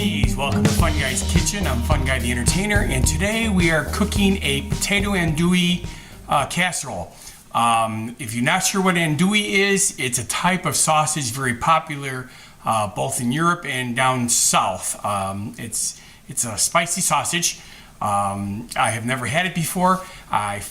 ladies, welcome to Funguy's Kitchen. I'm Funguy the Entertainer, and today we are cooking a potato andouille casserole. If you're not sure what andouille is, it's a type of sausage very popular both in Europe and down south. It's a spicy sausage. I have never had it before. I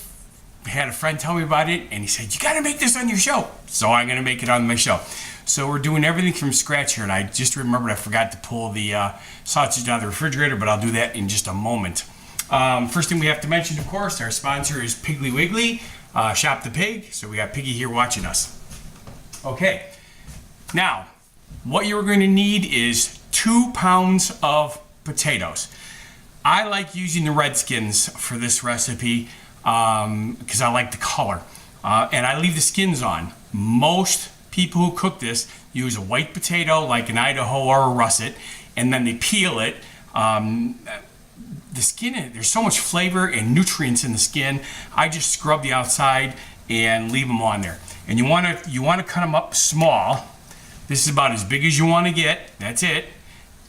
had a friend tell me about it, and he said, "You gotta make this on your show." So I'm gonna make it on my show. So we're doing everything from scratch here, and I just remembered I forgot to pull the sausage out of the refrigerator, but I'll do that in just a moment. First thing we have to mention, of course, our sponsor is Piggly Wiggly, Shop the Pig. So we got Piggy here watching us. Okay, now what you're going to need is 2 pounds of potatoes. I like using the red skins for this recipe because I like the color, and I leave the skins on. Most people who cook this use a white potato like an Idaho or a russet, and then they peel it. The skin, there's so much flavor and nutrients in the skin. I just scrub the outside and leave them on there. And you want to cut them up small. This is about as big as you want to get. That's it,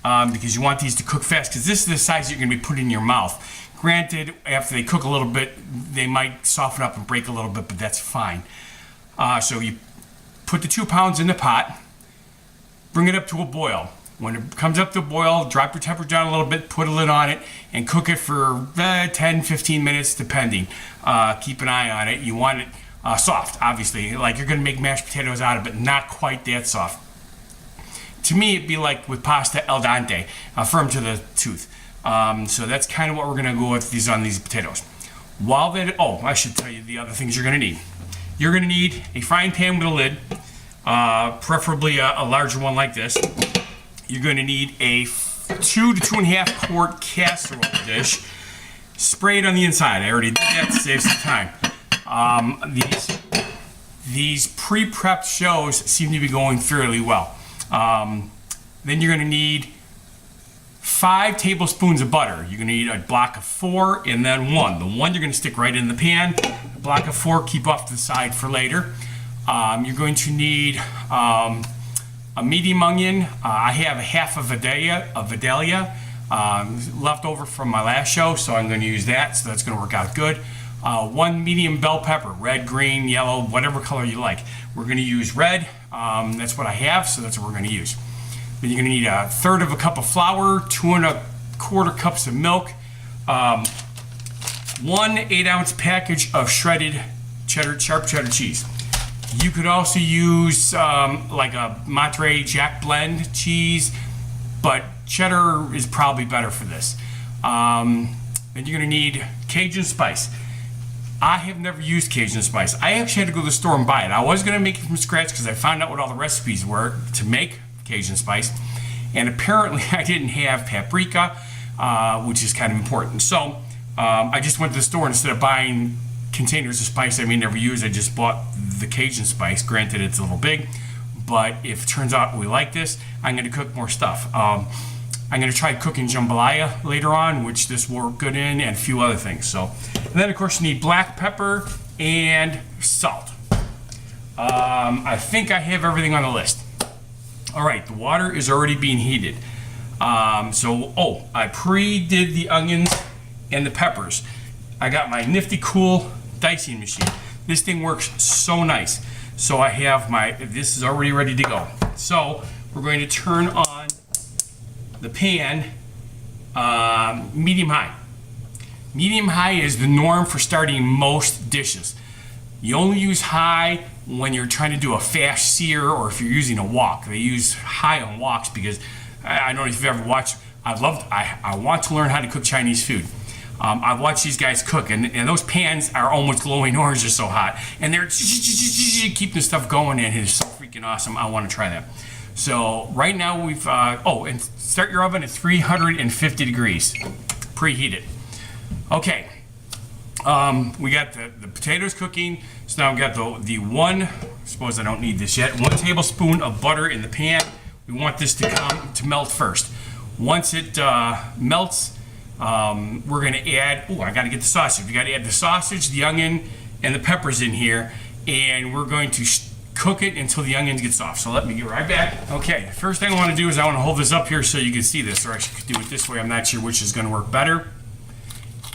because you want these to cook fast. Because this is the size you're going to be putting in your mouth. Granted, after they cook a little bit, they might soften up and break a little bit, but that's fine. So you put the 2 pounds in the pot, bring it up to a boil. When it comes up to a boil, drop your temperature down a little bit, put a lid on it, and cook it for 10-15 minutes, depending. Keep an eye on it. You want it soft, obviously, like you're going to make mashed potatoes out of it, not quite that soft. To me, it'd be like with pasta al dente, firm to the tooth. So that's kind of what we're going to go with on these potatoes. While that, I should tell you the other things you're going to need. You're going to need a frying pan with a lid, preferably a larger one like this. You're going to need a 2 to 2.5 quart casserole dish. Spray it on the inside. I already did that to save some time. These pre-prepped shows seem to be going fairly well. Then you're going to need 5 tablespoons of butter. You're going to need a block of 4 and then 1. The 1 you're going to stick right in the pan. The block of 4 keep off to the side for later. You're going to need a medium onion. I have a half of Vidalia left over from my last show, so I'm going to use that, so that's going to work out good. 1 medium bell pepper, red, green, yellow, whatever color you like. We're going to use red. That's what I have, so that's what we're going to use. Then you're going to need 1/3 of a cup of flour, 2 1/4 cups of milk, 1 8-ounce package of shredded sharp cheddar cheese. You could also use like a Monterey Jack blend cheese, but cheddar is probably better for this. Then you're going to need Cajun spice. I have never used Cajun spice. I actually had to go to the store and buy it. I was going to make it from scratch because I found out what all the recipes were to make Cajun spice, and apparently I didn't have paprika, which is kind of important. So I just went to the store, and instead of buying containers of spice I may never use, I just bought the Cajun spice. Granted, it's a little big, but if it turns out we like this, I'm going to cook more stuff. I'm going to try cooking jambalaya later on, which this will work good in, and a few other things. So, and then of course you need black pepper and salt. I think I have everything on the list. All right, the water is already being heated. I pre-did the onions and the peppers. I got my nifty cool dicing machine. This thing works so nice. So I have this is already ready to go. So we're going to turn on the pan medium high. Medium high is the norm for starting most dishes. You only use high when you're trying to do a fast sear, or if you're using a wok. They use high on woks because I don't know if you've ever watched. I want to learn how to cook Chinese food. I've watched these guys cook, and those pans are almost glowing orange. They're so hot, and they're keeping the stuff going, and it's so freaking awesome. I want to try that. So right now we've and start your oven at 350 degrees. Preheat it. Okay. We got the potatoes cooking. So now we got the I suppose I don't need this yet. 1 tablespoon of butter in the pan. We want this to melt first. Once it melts, we're going to add. I got to get the sausage. We got to add the sausage, the onion, and the peppers in here, and we're going to cook it until the onions get soft. So let me get right back. Okay, first thing I want to do is I want to hold this up here so you can see this, or I should do it this way. I'm not sure which is going to work better.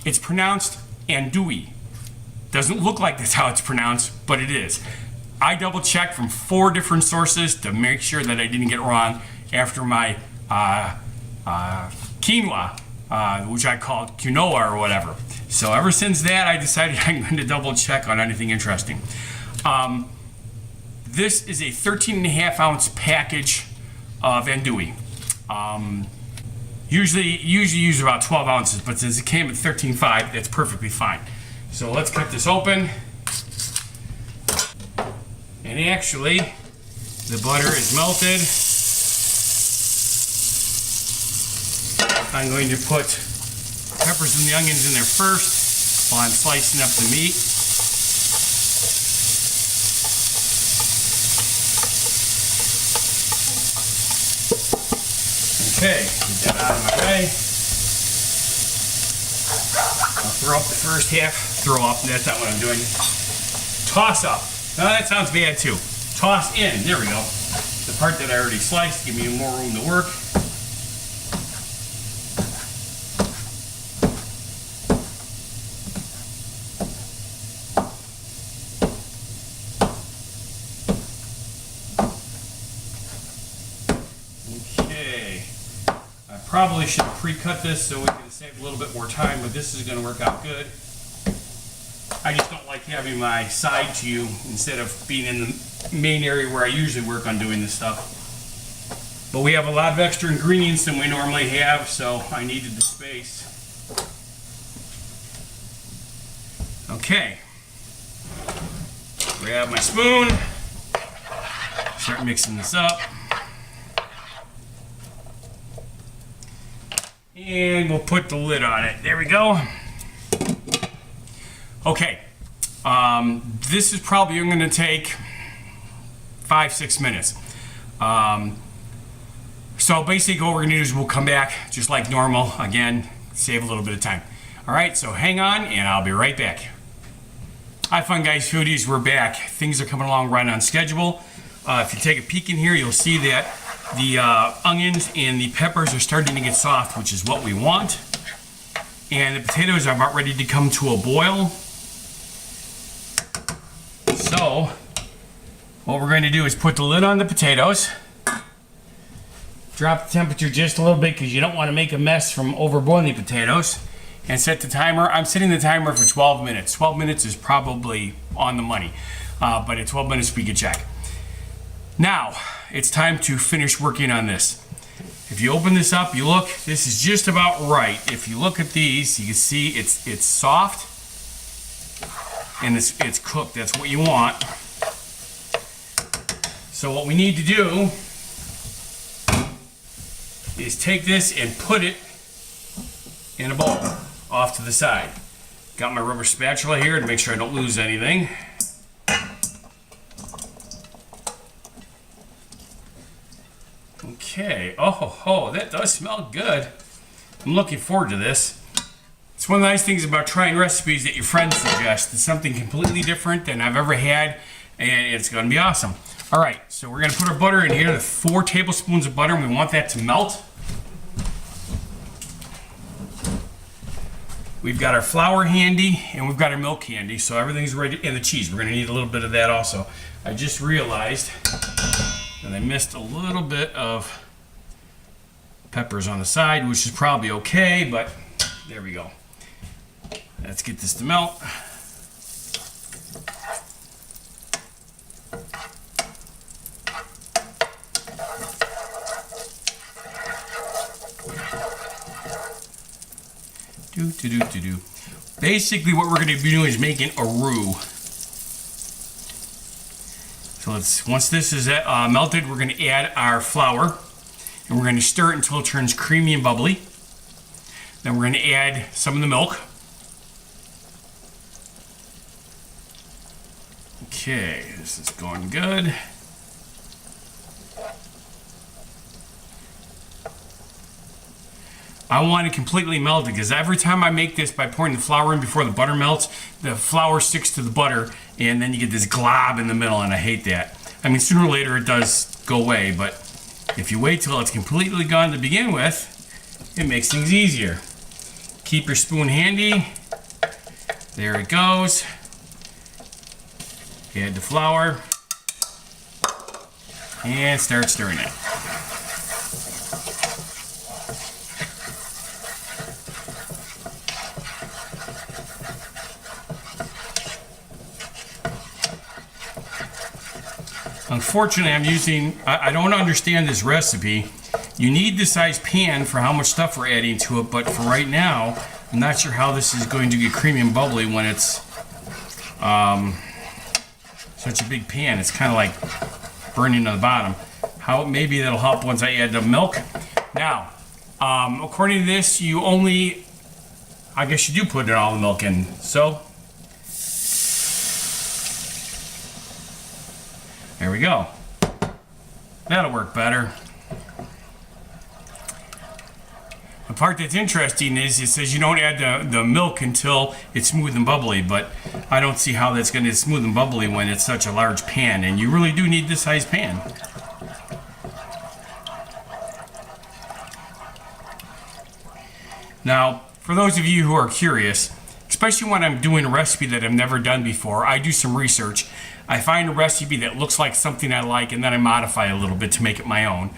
It's pronounced Andouille. Doesn't look like that's how it's pronounced, but it is. I double checked from 4 different sources to make sure that I didn't get it wrong after my quinoa, which I call quinoa or whatever. So ever since that, I decided I'm going to double check on anything interesting. This is a 13.5-ounce package of andouille. Usually use about 12 ounces, but since it came at 13.5, that's perfectly fine. So let's cut this open. And actually, the butter is melted. I'm going to put peppers and the onions in there first while I'm slicing up the meat. Okay, get that out of my way. I'll throw up the first half. Throw up, that's not what I'm doing. Toss up. No, that sounds bad too. Toss in, there we go. The part that I already sliced, give me more room to work. Okay. I probably should have pre-cut this so we can save a little bit more time, but this is going to work out good. I just don't like having my side to you instead of being in the main area where I usually work on doing this stuff. But we have a lot of extra ingredients than we normally have, so I needed the space. Okay. Grab my spoon. Start mixing this up. And we'll put the lid on it. There we go. Okay, this is probably going to take 5-6 minutes. So basically what we're going to do is we'll come back just like normal, again, save a little bit of time. All right, so hang on and I'll be right back. Hi Funguy Foodies, we're back. Things are coming along right on schedule. If you take a peek in here, you'll see that the onions and the peppers are starting to get soft, which is what we want. And the potatoes are about ready to come to a boil. So, what we're going to do is put the lid on the potatoes, drop the temperature just a little bit because you don't want to make a mess from overboiling the potatoes, and set the timer. I'm setting the timer for 12 minutes. 12 minutes is probably on the money, but at 12 minutes we can check. Now, it's time to finish working on this. If you open this up, you look, this is just about right. If you look at these, you can see it's soft. And it's cooked. That's what you want. So what we need to do is take this and put it in a bowl off to the side. Got my rubber spatula here to make sure I don't lose anything. Okay. Oh, that does smell good. I'm looking forward to this. It's one of the nice things about trying recipes that your friends suggest. It's something completely different than I've ever had, and it's going to be awesome. All right, so we're going to put our butter in here, the 4 tablespoons of butter, and we want that to melt. We've got our flour handy, and we've got our milk handy, so everything's ready, and the cheese. We're going to need a little bit of that also. I just realized that I missed a little bit of peppers on the side, which is probably okay, but there we go. Let's get this to melt. Basically what we're going to be doing is making a roux. So once this is melted, we're going to add our flour, and we're going to stir it until it turns creamy and bubbly. Then we're going to add some of the milk. Okay, this is going good. I want it completely melted because every time I make this by pouring the flour in before the flour sticks to the butter, and then you get this glob in the middle, and I hate that. I mean, sooner or later it does go away, but if you wait till it's completely gone to begin with, it makes things easier. Keep your spoon handy. There it goes. Add the flour and start stirring it. Unfortunately, I don't understand this recipe. You need the size pan for how much stuff we're adding to it, but for right now, I'm not sure how this is going to get creamy and bubbly when it's such a big pan. It's kind of like burning on the bottom. Maybe that'll help once I add the milk. Now, according to this, I guess you do put all the milk in. So, there we go. That'll work better. The part that's interesting is it says you don't add the milk until it's smooth and bubbly, but I don't see how that's going to be smooth and bubbly when it's such a large pan, and you really do need this size pan. Now, for those of you who are curious, especially when I'm doing a recipe that I've never done before, I do some research. I find a recipe that looks like something I like, and then I modify a little bit to make it my own.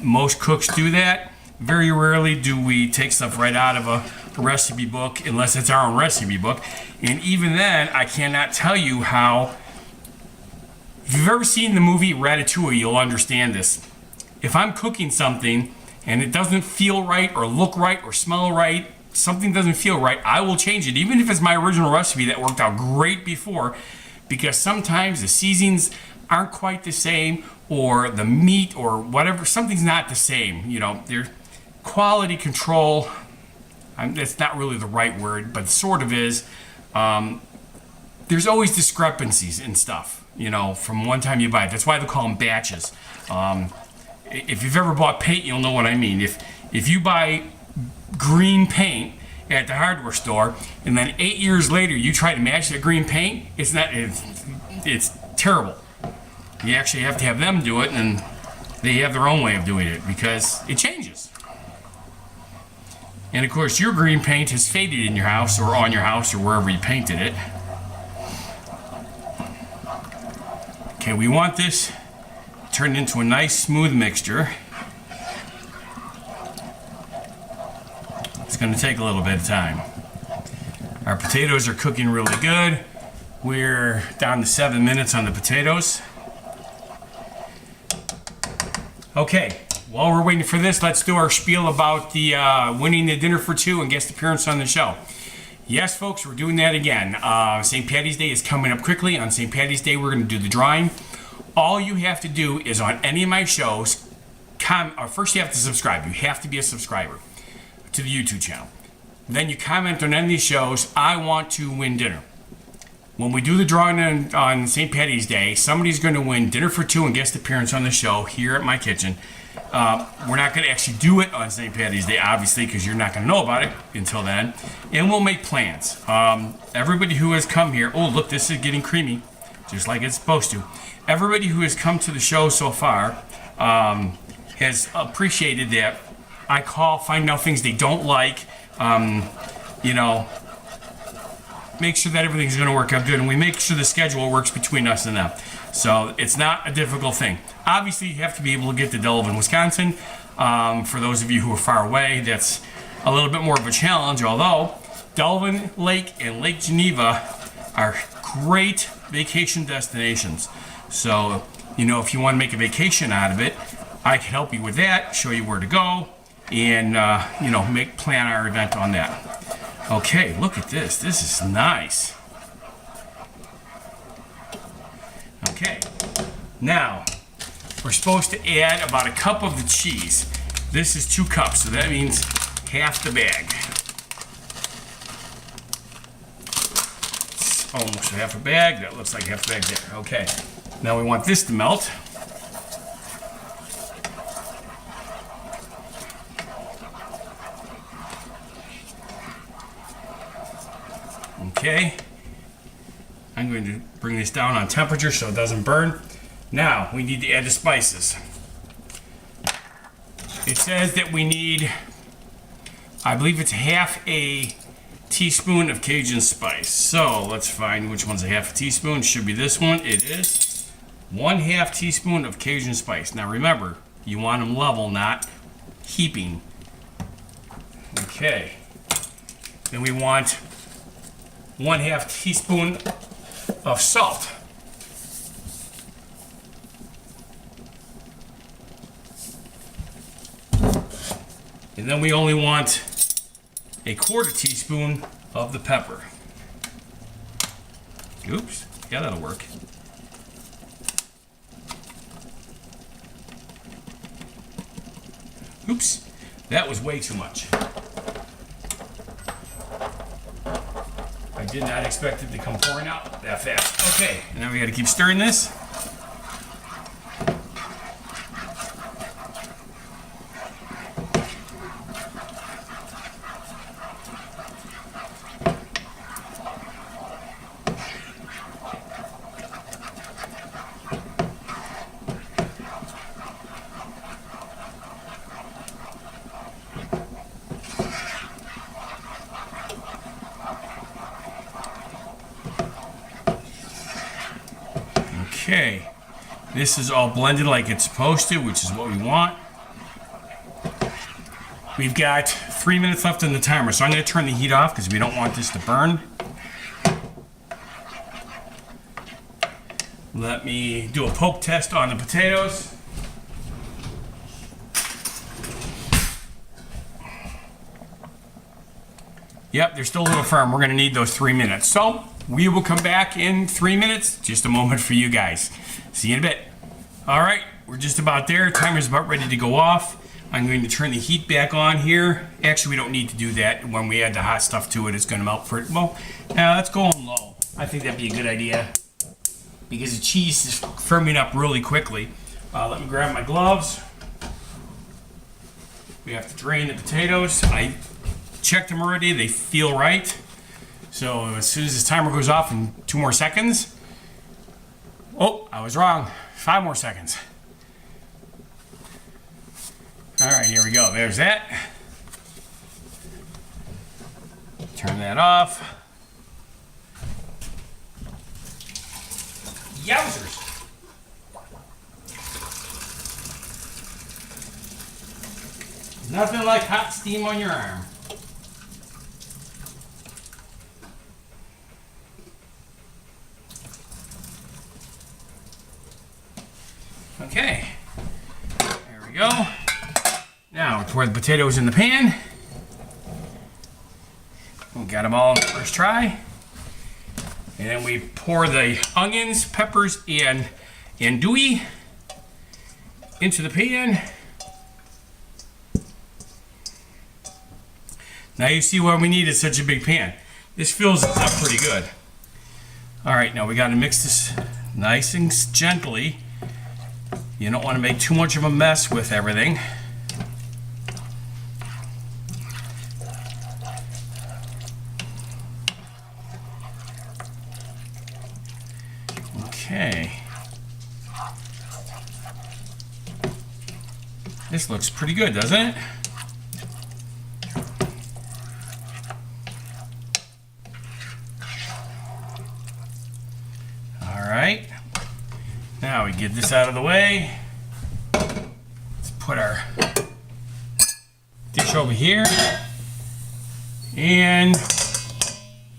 Most cooks do that. Very rarely do we take stuff right out of a recipe book, unless it's our own recipe book. And even then, I cannot tell you how. If you've ever seen the movie Ratatouille, you'll understand this. If I'm cooking something and it doesn't feel right or look right or smell right, something doesn't feel right, I will change it, even if it's my original recipe that worked out great before, because sometimes the seasonings aren't quite the same, or the meat or whatever, something's not the same. You know, there's quality control. That's not really the right word, but sort of is. There's always discrepancies in stuff, you know, from one time you buy it. That's why they call them batches. If you've ever bought paint, you'll know what I mean. If you buy green paint at the hardware store, and then 8 years later you try to match that green paint, it's terrible. You actually have to have them do it, and they have their own way of doing it because it changes. And of course, your green paint has faded in your house or on your house or wherever you painted it. Okay, we want this turned into a nice smooth mixture. It's going to take a little bit of time. Our potatoes are cooking really good. We're down to 7 minutes on the potatoes. Okay, while we're waiting for this, let's do our spiel about the winning the dinner for two and guest appearance on the show. Yes, folks, we're doing that again. St. Patty's Day is coming up quickly. On St. Patty's Day, we're going to do the drawing. All you have to do is on any of my shows, first you have to subscribe. You have to be a subscriber to the YouTube channel. Then you comment on any of these shows, I want to win dinner. When we do the drawing on St. Patty's Day, somebody's going to win dinner for two and guest appearance on the show here at my kitchen. We're not going to actually do it on St. Patty's Day, obviously, because you're not going to know about it until then. And we'll make plans. Everybody who has come here, oh, look, this is getting creamy, just like it's supposed to. Everybody who has come to the show so far has appreciated that I find out things they don't like, you know, make sure that everything's going to work out good, and we make sure the schedule works between us and them. So it's not a difficult thing. Obviously, you have to be able to get to Delavan, Wisconsin. For those of you who are far away, that's a little bit more of a challenge, although Delavan Lake and Lake Geneva are great vacation destinations. So, you know, if you want to make a vacation out of it, I can help you with that, show you where to go, and, you know, plan our event on that. Okay, look at this. This is nice. Okay, now we're supposed to add about a cup of the cheese. This is 2 cups, so that means half the bag. It's almost half a bag. That looks like half a bag there. Okay, now we want this to melt. Okay, I'm going to bring this down on temperature so it doesn't burn. Now we need to add the spices. It says that we need, I believe it's half a teaspoon of Cajun spice. So let's find which one's a half a teaspoon. Should be this one. It is 1/2 teaspoon of Cajun spice. Now remember, you want them level, not heaping. Okay. Then we want 1/2 teaspoon of salt. And then we only want 1/4 teaspoon of the pepper. Oops, yeah, that'll work. Oops, that was way too much. I did not expect it to come pouring out that fast. Okay, and now we gotta keep stirring this. Okay, this is all blended like it's supposed to, which is what we want. We've got 3 minutes left on the timer, so I'm going to turn the heat off because we don't want this to burn. Let me do a poke test on the potatoes. Yep, they're still a little firm. We're going to need those 3 minutes. So we will come back in 3 minutes. Just a moment for you guys. See you in a bit. All right, we're just about there. Timer's about ready to go off. I'm going to turn the heat back on here. Actually, we don't need to do that. When we add the hot stuff to it, it's going to melt for it. Well, now let's go on low. I think that'd be a good idea because the cheese is firming up really quickly. Let me grab my gloves. We have to drain the potatoes. I checked them already. They feel right. So as soon as this timer goes off in 2 more seconds. Oh, I was wrong. 5 more seconds. All right, here we go. There's that. Turn that off. Yowzers. Nothing like hot steam on your arm. Okay, there we go. Now we pour the potatoes in the pan. We got them all on the first try. And then we pour the onions, peppers, and andouille into the pan. Now you see why we needed such a big pan. This fills it up pretty good. All right, now we got to mix this nice and gently. You don't want to make too much of a mess with everything. Okay. This looks pretty good, doesn't it? All right. Now we get this out of the way. Let's put our dish over here and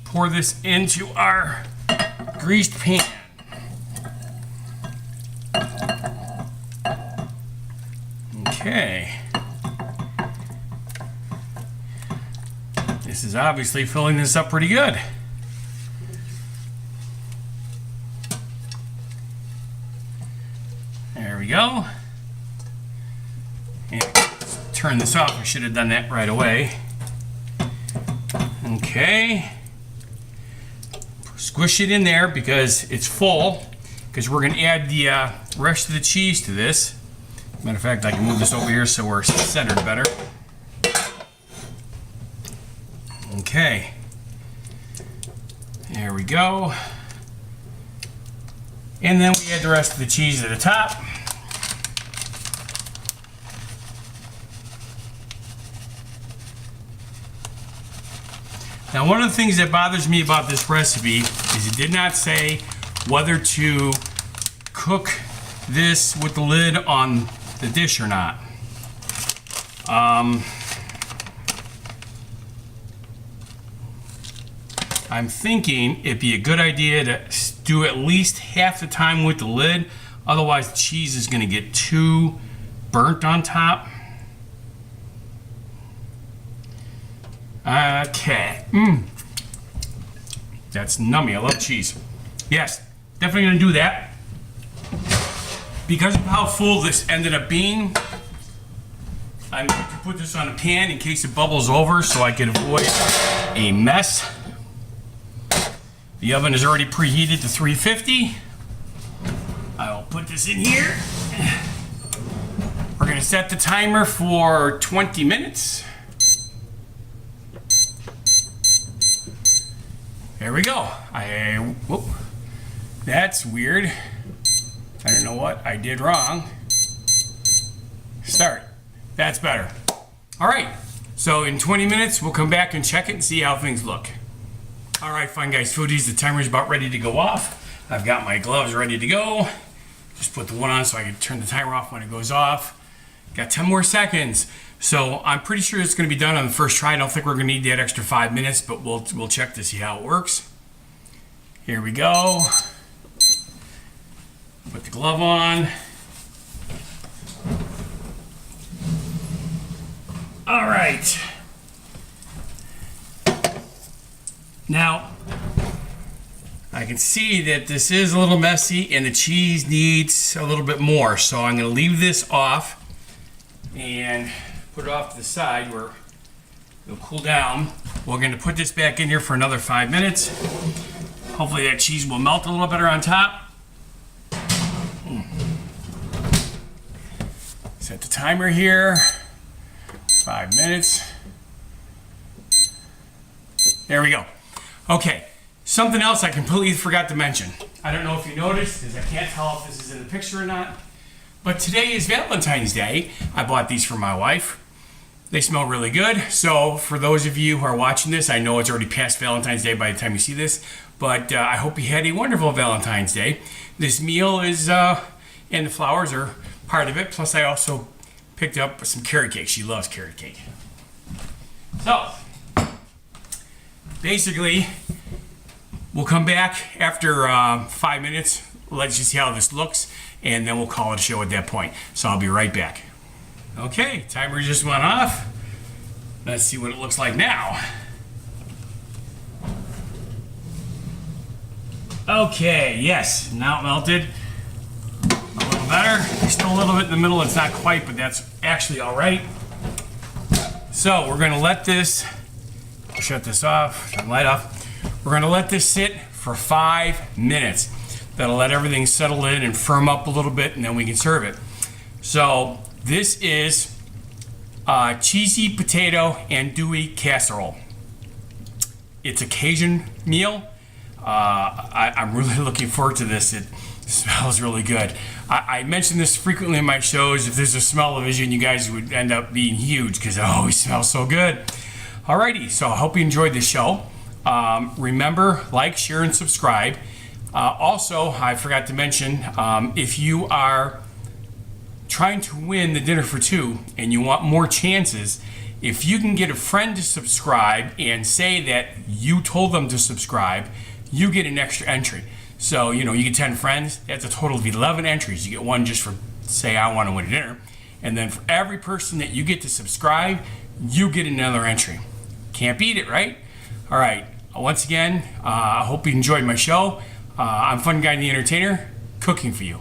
pour this into our greased pan. Okay. This is obviously filling this up pretty good. There we go. And turn this off. I should have done that right away. Okay. Squish it in there because it's full. Because we're going to add the rest of the cheese to this. Matter of fact, I can move this over here so we're centered better. Okay. There we go. And then we add the rest of the cheese at the top. Now, one of the things that bothers me about this recipe is it did not say whether to cook this with the lid on the dish or not. I'm thinking it'd be a good idea to do at least half the time with the lid, otherwise the cheese is going to get too burnt on top. Okay. That's nummy. I love cheese. Yes, definitely going to do that. Because of how full this ended up being, I'm going to put this on a pan in case it bubbles over so I can avoid a mess. The oven is already preheated to 350. I will put this in here. We're going to set the timer for 20 minutes. There we go. Whoop. That's weird. I don't know what I did wrong. Start. That's better. All right. So in 20 minutes, we'll come back and check it and see how things look. All right, fine guys, foodies, the timer's about ready to go off. I've got my gloves ready to go. Just put the one on so I can turn the timer off when it goes off. Got 10 more seconds. So I'm pretty sure it's going to be done on the first try. I don't think we're going to need that extra 5 minutes, but we'll check to see how it works. Here we go. Put the glove on. All right. Now, I can see that this is a little messy and the cheese needs a little bit more. So I'm going to leave this off and put it off to the side where it'll cool down. We're going to put this back in here for another 5 minutes. Hopefully that cheese will melt a little better on top. Set the timer here. 5 minutes. There we go. Okay, something else I completely forgot to mention. I don't know if you noticed, because I can't tell if this is in the picture or not, but today is Valentine's Day. I bought these for my wife. They smell really good. So for those of you who are watching this, I know it's already past Valentine's Day by the time you see this, but I hope you had a wonderful Valentine's Day. This meal is, and the flowers are part of it, plus I also picked up some carrot cake. She loves carrot cake. So, basically, we'll come back after 5 minutes, let you see how this looks, and then we'll call it a show at that point. So I'll be right back. Okay, timer just went off. Let's see what it looks like now. Okay, yes, now it melted. A little better. Still a little bit in the middle. It's not quite, but that's actually all right. So we're going to let this, shut this off, turn the light off. We're going to let this sit for 5 minutes. That'll let everything settle in and firm up a little bit, and then we can serve it. So this is cheesy potato andouille casserole. It's a Cajun meal. I'm really looking forward to this. It smells really good. I mention this frequently in my shows. If there's a smell-o-vision, you guys would end up being huge because it always smells so good. Alrighty, so I hope you enjoyed this show. Remember, like, share, and subscribe. Also, I forgot to mention, if you are trying to win the dinner for two and you want more chances, if you can get a friend to subscribe and say that you told them to subscribe, you get an extra entry. So, you get 10 friends, that's a total of 11 entries. You get one just for, say, I want to win a dinner. And then for every person that you get to subscribe, you get another entry. Can't beat it, right? All right, once again, I hope you enjoyed my show. I'm Funguy the Entertainer, cooking for you.